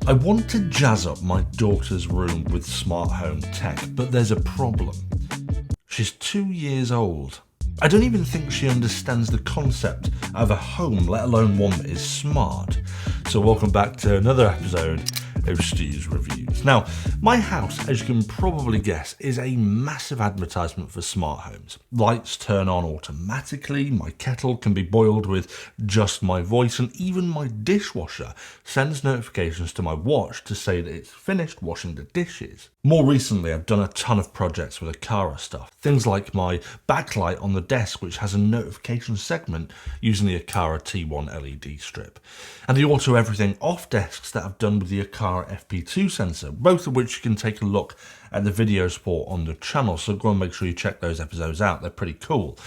I want to jazz up my daughter's room with smart home tech, but there's a problem. She's 2 years old. I don't even think she understands the concept of a home, let alone one that is smart. So welcome back to another episode of STU'S Reviews. Now, my house, as you can probably guess, is a massive advertisement for smart homes. Lights turn on automatically, my kettle can be boiled with just my voice, and even my dishwasher sends notifications to my watch to say that it's finished washing the dishes. More recently, I've done a ton of projects with aqara stuff. Things like my backlight on the desk, which has a notification segment using the aqara T1 LED strip. And the auto everything off desks that I've done with the aqara FP2 sensor, both of which you can take a look at the videos for on the channel, so go and make sure you check those episodes out, they're pretty cool.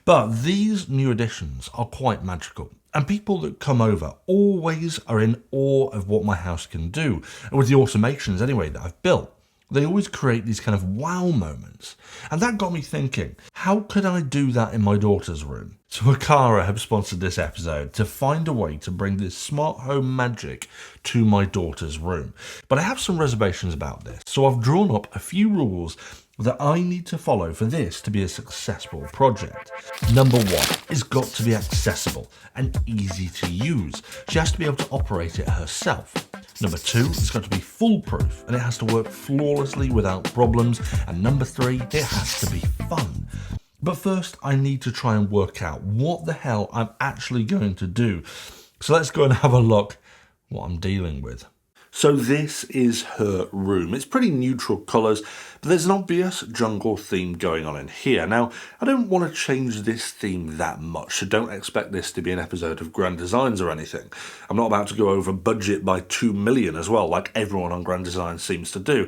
But these new additions are quite magical, and people that come over always are in awe of what my house can do, and with the automations anyway that I've built. They always create these kind of wow moments. And that got me thinking, how could I do that in my daughter's room? So aqara have sponsored this episode to find a way to bring this smart home magic to my daughter's room. But I have some reservations about this. So I've drawn up a few rules that I need to follow for this to be a successful project. Number one, it's got to be accessible and easy to use. She has to be able to operate it herself. Number two, it's got to be foolproof and it has to work flawlessly without problems. And number three, it has to be fun. But first, I need to try and work out what the hell I'm actually going to do. So let's go and have a look what I'm dealing with. So this is her room. It's pretty neutral colours, but there's an obvious jungle theme going on in here. Now, I don't want to change this theme that much, so don't expect this to be an episode of Grand Designs or anything. I'm not about to go over budget by 2 million as well, like everyone on Grand Design seems to do.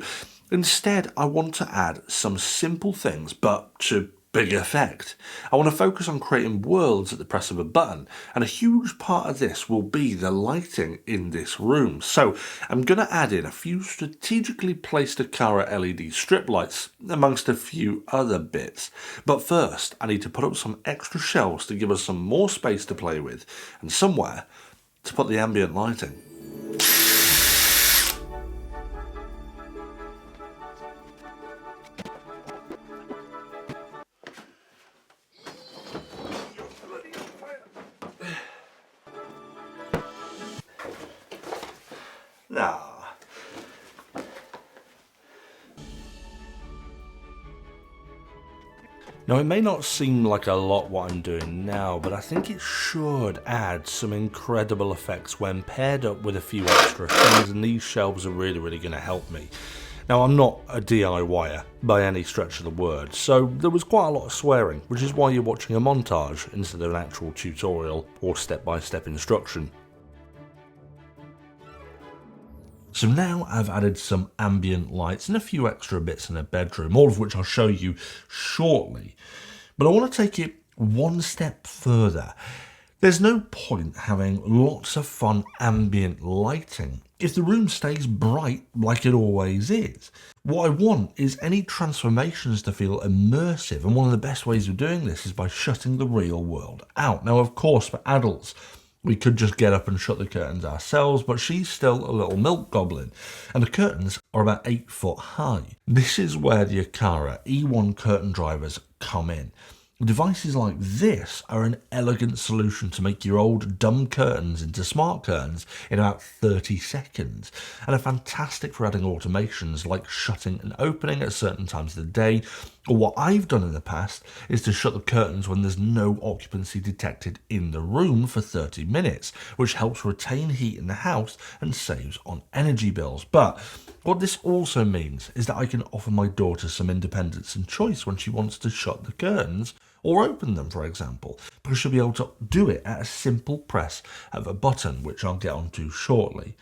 Instead, I want to add some simple things, but to big effect. I want to focus on creating worlds at the press of a button, and a huge part of this will be the lighting in this room. So I'm going to add in a few strategically placed aqara LED strip lights amongst a few other bits. But first, I need to put up some extra shelves to give us some more space to play with, and somewhere to put the ambient lighting. Now, it may not seem like a lot what I'm doing now, but I think it should add some incredible effects when paired up with a few extra things, and these shelves are really going to help me. Now, I'm not a DIYer by any stretch of the word, so there was quite a lot of swearing, which is why you're watching a montage instead of an actual tutorial or step-by-step instruction. So now I've added some ambient lights and a few extra bits in the bedroom, all of which I'll show you shortly. But I want to take it one step further. There's no point having lots of fun ambient lighting if the room stays bright like it always is. What I want is any transformations to feel immersive, and one of the best ways of doing this is by shutting the real world out. Now, of course, for adults, we could just get up and shut the curtains ourselves, but she's still a little milk goblin, and the curtains are about 8 foot high. This is where the aqara E1 curtain drivers come in. Devices like this are an elegant solution to make your old dumb curtains into smart curtains in about 30 seconds, and are fantastic for adding automations like shutting and opening at certain times of the day, or what I've done in the past is to shut the curtains when there's no occupancy detected in the room for 30 minutes, which helps retain heat in the house and saves on energy bills. But what this also means is that I can offer my daughter some independence and choice when she wants to shut the curtains or open them, for example, because she'll be able to do it at a simple press of a button, which I'll get onto shortly.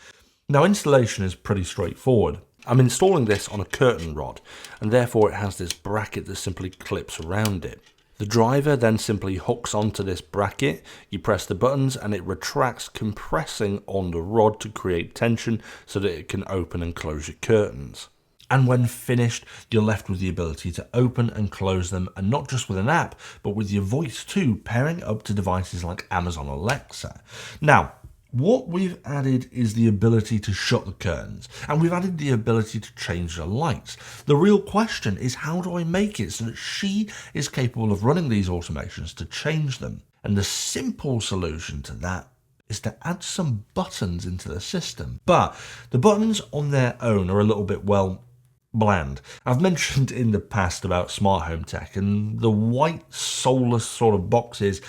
Now, installation is pretty straightforward. I'm installing this on a curtain rod, and therefore it has this bracket that simply clips around it. The driver then simply hooks onto this bracket, you press the buttons and it retracts, compressing on the rod to create tension so that it can open and close your curtains. And when finished, you're left with the ability to open and close them, and not just with an app, but with your voice too, pairing up to devices like Amazon Alexa. Now, What we've added is the ability to shut the curtains, and we've added the ability to change the lights. The real question is, how do I make it so that she is capable of running these automations to change them? And the simple solution to that is to add some buttons into the system. But the buttons on their own are a little bit, well, bland. I've mentioned in the past about smart home tech, and the white soulless sort of boxes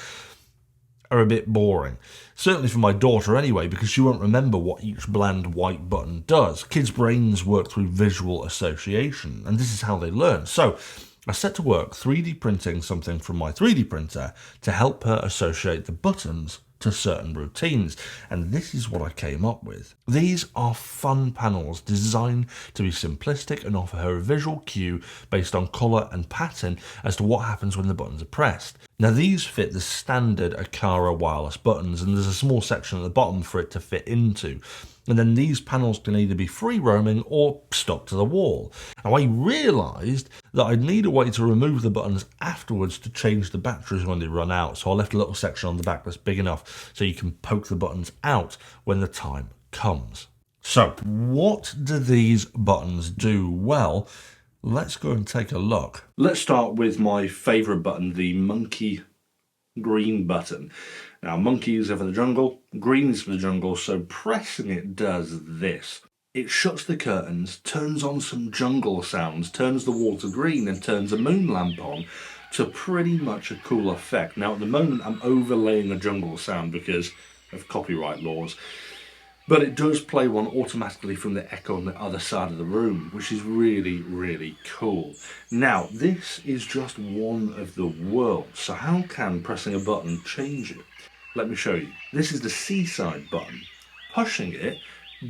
are a bit boring. Certainly for my daughter anyway, because she won't remember what each bland white button does. Kids' brains work through visual association, and this is how they learn. So I set to work 3D printing something from my 3D printer to help her associate the buttons to certain routines, and this is what I came up with. These are fun panels designed to be simplistic and offer her a visual cue based on colour and pattern as to what happens when the buttons are pressed. Now these fit the standard Aqara wireless buttons, and there's a small section at the bottom for it to fit into. And then these panels can either be free roaming or stuck to the wall. Now I realised that I'd need a way to remove the buttons afterwards to change the batteries when they run out, so I left a little section on the back that's big enough so you can poke the buttons out when the time comes. So what do these buttons do? Well, let's go and take a look. Let's start with my favourite button, the monkey green button. Now, monkeys are for the jungle, green is for the jungle, so pressing it does this. It shuts the curtains, turns on some jungle sounds, turns the wall to green and turns a moon lamp on to pretty much a cool effect. Now, at the moment, I'm overlaying a jungle sound because of copyright laws, but it does play one automatically from the echo on the other side of the room, which is really, really cool. Now, this is just one of the worlds, so how can pressing a button change it? Let me show you. This is the seaside button. Pushing it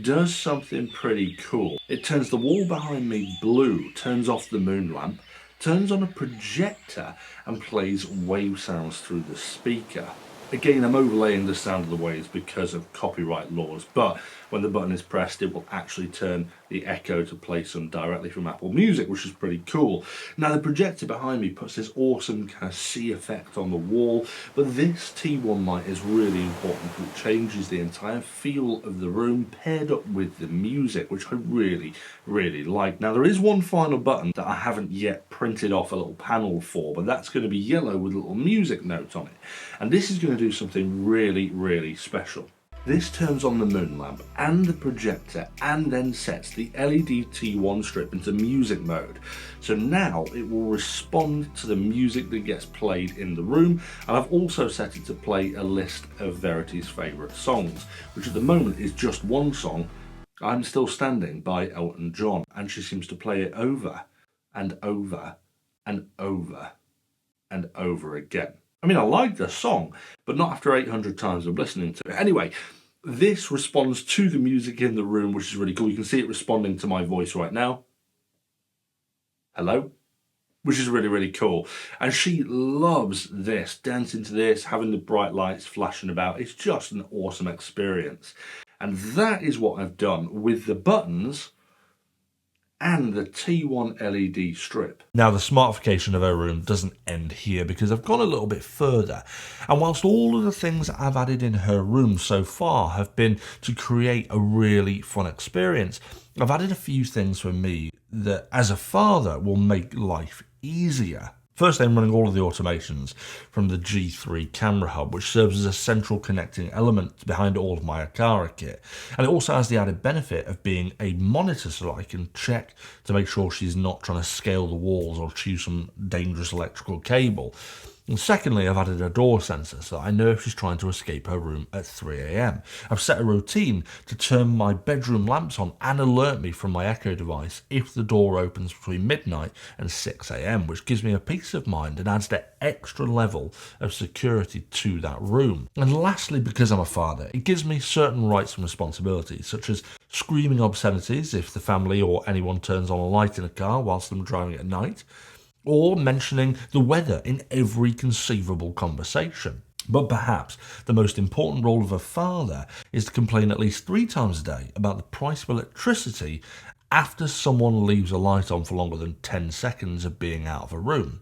does something pretty cool. It turns the wall behind me blue, turns off the moon lamp, turns on a projector and plays wave sounds through the speaker. Again, I'm overlaying the sound of the waves because of copyright laws, but when the button is pressed, it will actually turn the echo to play some directly from Apple Music, which is pretty cool. Now, the projector behind me puts this awesome kind of sea effect on the wall, but this T1 light is really important because it changes the entire feel of the room paired up with the music, which I really, really like. Now, there is one final button that I haven't yet printed off a little panel for, but that's going to be yellow with a little music note on it. And this is going to do something really, really special. This turns on the moon lamp and the projector and then sets the LED T1 strip into music mode. So now it will respond to the music that gets played in the room, and I've also set it to play a list of Verity's favourite songs, which at the moment is just one song, I'm Still Standing by Elton John, and she seems to play it over and over and over and over again. I mean, I like the song, but not after 800 times of listening to it. Anyway, this responds to the music in the room, which is really cool. You can see it responding to my voice right now. Hello? Which is really, really cool. And she loves this, dancing to this, having the bright lights flashing about. It's just an awesome experience. And that is what I've done with the buttons and the T1 LED strip. Now, the smartification of her room doesn't end here because I've gone a little bit further. And whilst all of the things that I've added in her room so far have been to create a really fun experience, I've added a few things for me that, as a father, will make life easier. First, I'm running all of the automations from the G3 camera hub, which serves as a central connecting element behind all of my aqara kit. And it also has the added benefit of being a monitor, so I can check to make sure she's not trying to scale the walls or chew some dangerous electrical cable. And secondly, I've added a door sensor so that I know if she's trying to escape her room at 3 AM. I've set a routine to turn my bedroom lamps on and alert me from my Echo device if the door opens between midnight and 6 AM, which gives me a peace of mind and adds that extra level of security to that room. And lastly, because I'm a father, it gives me certain rights and responsibilities, such as screaming obscenities if the family or anyone turns on a light in a car whilst I'm driving at night, or mentioning the weather in every conceivable conversation. But perhaps the most important role of a father is to complain at least 3 times a day about the price of electricity after someone leaves a light on for longer than 10 seconds of being out of a room.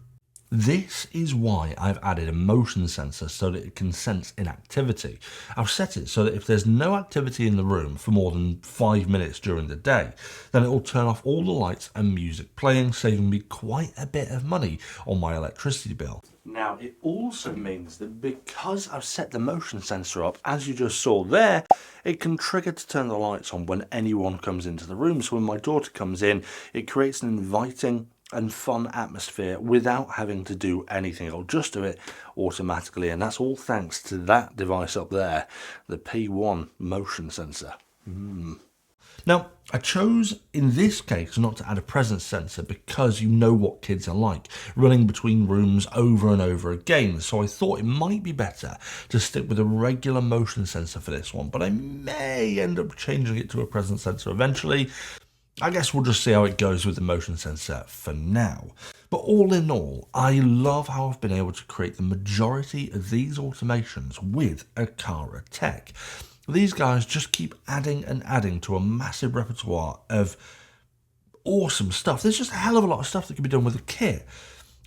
This is why I've added a motion sensor so that it can sense inactivity. I've set it so that if there's no activity in the room for more than 5 minutes during the day, then it will turn off all the lights and music playing, saving me quite a bit of money on my electricity bill. Now, it also means that because I've set the motion sensor up, as you just saw there, it can trigger to turn the lights on when anyone comes into the room. So when my daughter comes in, it creates an inviting and fun atmosphere without having to do anything. It'll just do it automatically, and that's all thanks to that device up there, the P1 motion sensor. Now, I chose in this case not to add a presence sensor because you know what kids are like, running between rooms over and over again, so I thought it might be better to stick with a regular motion sensor for this one, but I may end up changing it to a presence sensor eventually. I guess we'll just see how it goes with the motion sensor for now. But all in all, I love how I've been able to create the majority of these automations with aqara tech. These guys just keep adding and adding to a massive repertoire of awesome stuff. There's just a hell of a lot of stuff that can be done with the kit.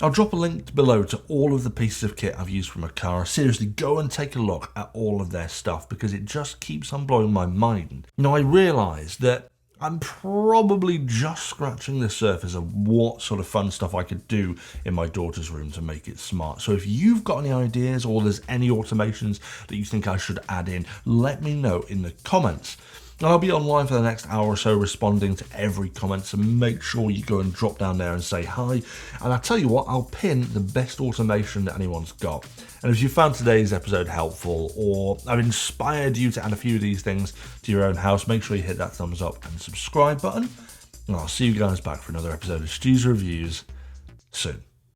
I'll drop a link below to all of the pieces of kit I've used from aqara. Seriously, go and take a look at all of their stuff because it just keeps on blowing my mind. Now, I realise that I'm probably just scratching the surface of what sort of fun stuff I could do in my daughter's room to make it smart. So if you've got any ideas or there's any automations that you think I should add in, let me know in the comments. And I'll be online for the next hour or so responding to every comment, so make sure you go and drop down there and say hi. And I'll tell you what, I'll pin the best automation that anyone's got. And if you found today's episode helpful or I've inspired you to add a few of these things to your own house, make sure you hit that thumbs up and subscribe button. And I'll see you guys back for another episode of STU'S Reviews soon.